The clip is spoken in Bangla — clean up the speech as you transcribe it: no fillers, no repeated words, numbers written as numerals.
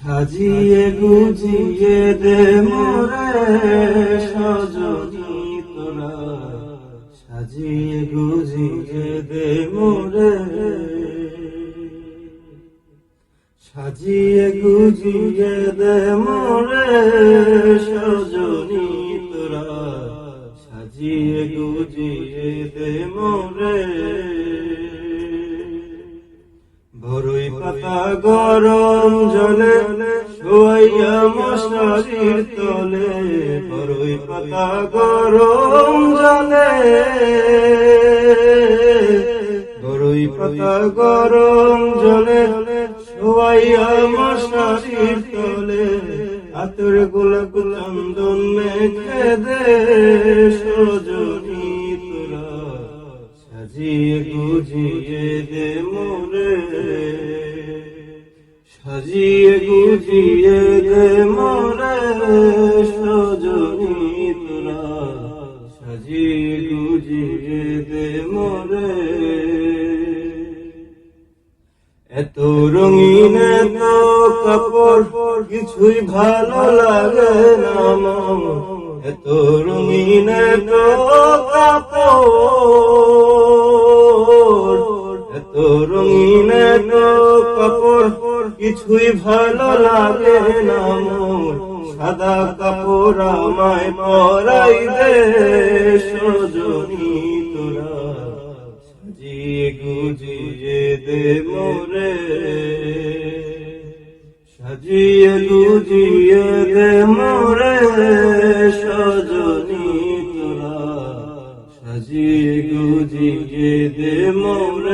সাজিয়ে গুজিয়ে দে মোরে সজনী তোরা, সাজিয়ে গুজিয়ে দে মোরে, সাজিয়ে গুজিয়ে দে মোরে সজনী তোরা, সাজিয়ে গুজিয়ে দে মোরে। বরই পাতা গরম জলে শোয়াইয়া মশারির তলে, বরই পাতা গরম জলে, বরই পাতা গরম জলে শোয়াইয়া মশারির তলে, আতর গোলাপ চন্দন মেখে দে সজনী তোরা, সাজিয়ে গুজিয়ে দে মোরে, সাজিয়ে গুজিয়ে দে মোরে সজনী তোরা, সাজিয়ে গুজিয়ে দে মোরে। এত রঙিন এত কাপড় কিছুই ভালো লাগে না মন, এত রঙিন এত কাপড়, এত রঙিন এত কাপড় কিছুই ভালো লাগে না মন, সাদা কাপড় আমায় পরাই দে সজনী তোরা, সাজিয়ে গুজিয়ে দে মোরে, সাজিয়ে গুজিয়ে দে মোরে সজনী তোরা, সাজিয়ে গুজিয়ে দে মোরে।